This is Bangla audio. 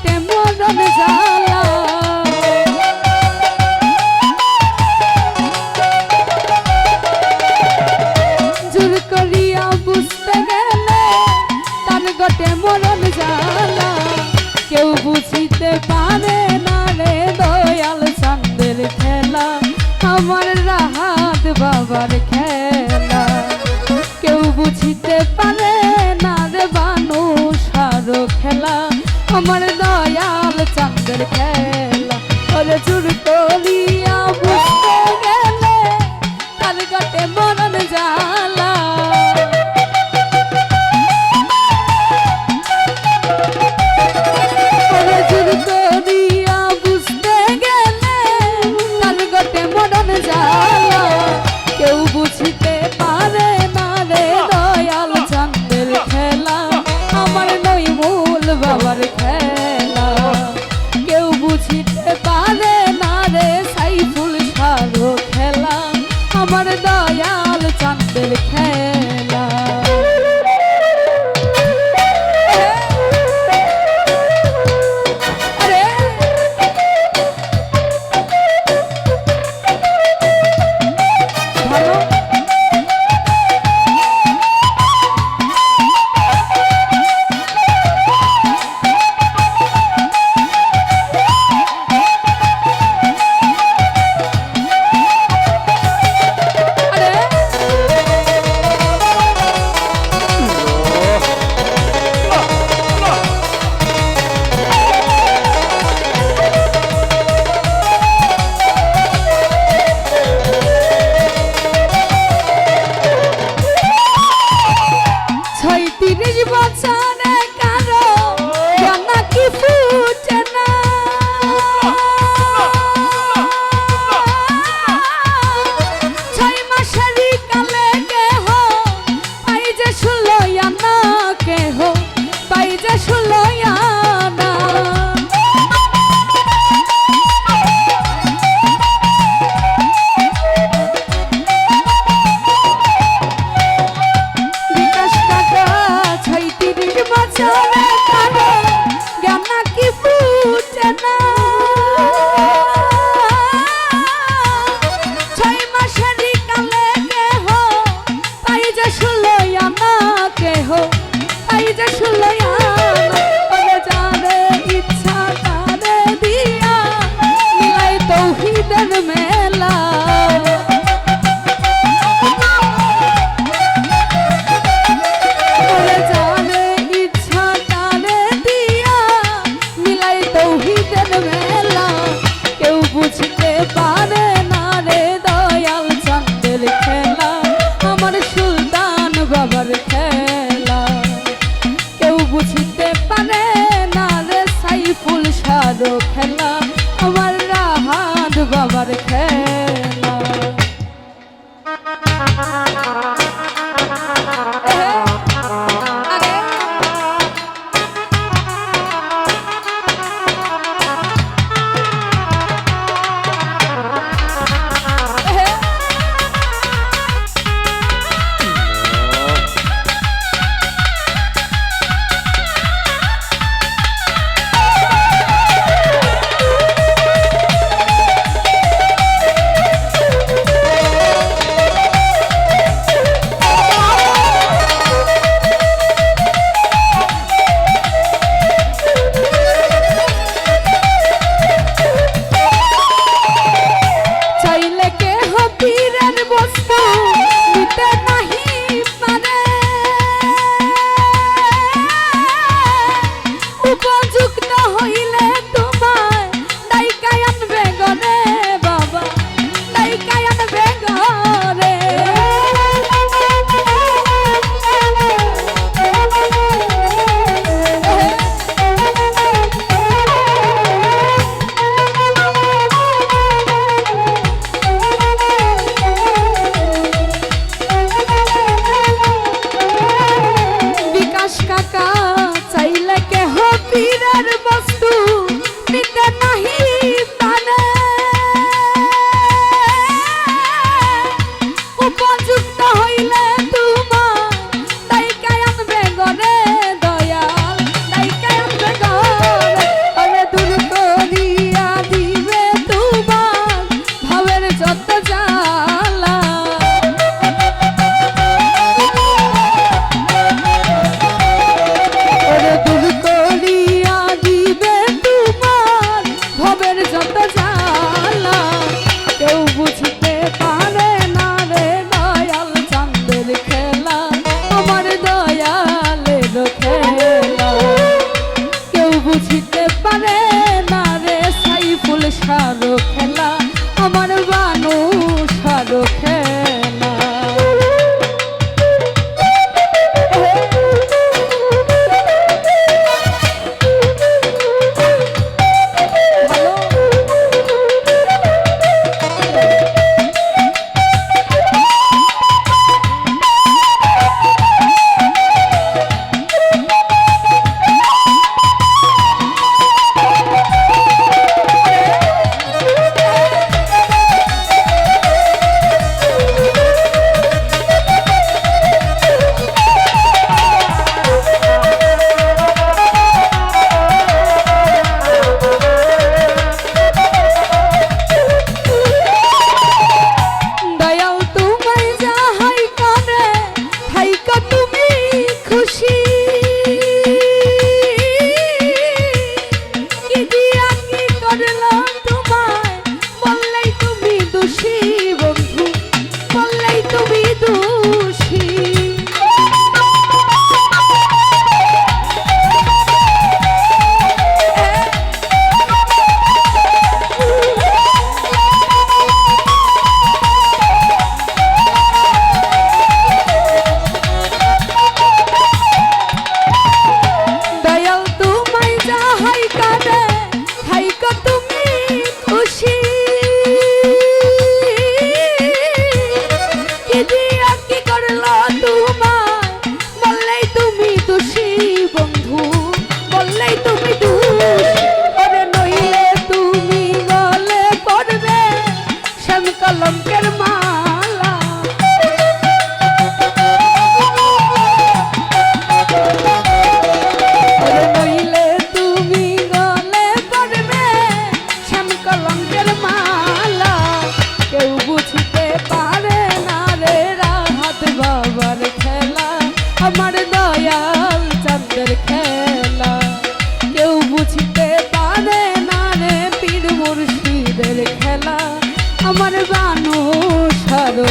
ঘটে মরণ জ্বালা জোর করিয়া বুঝতে গেলে তার ঘটে মরণ জ্বালা কেউ বুঝিতে পারে না রে দয়াল চাঁদের খেলা আমার রাহাত বাবার খেলা কেউ বুঝিতে পারে না রে বানু সারো খেলা আমার দয়াল চাঁদের খেলা ওরে জোর করিয়া বুঝতে গেলে তার ঘটে মরণ জ্বালা ওরে জোর করিয়া বুঝতে গেলে তার ঘটে মরণ জ্বালা কেউ বুঝিতে পারে না রে দয়াল চাঁদের খেলা আমার নইমুল বাবার খেলা কেউ বুঝিতে পারে না রে সাইফুল সারো খেলা আমার দয়াল চাঁদের খেলা খেলা আমার রাহাত বাবার খেলা বুঝিতে পারে না রে সাইফুল সারো খেলা আমার বানু সারো খেলা। কলঙ্কের মালা নইলে তুমি গলে পড়বে শ্যাম কলঙ্কের মালা। কেউ বুঝতে পারে না রে রাহাত বাবার খেলা আমার দয়াল চাঁদের খেলা। কেউ বুঝতে পারে না রে পীর মুর্শিদের খেলা আমার বানু সারো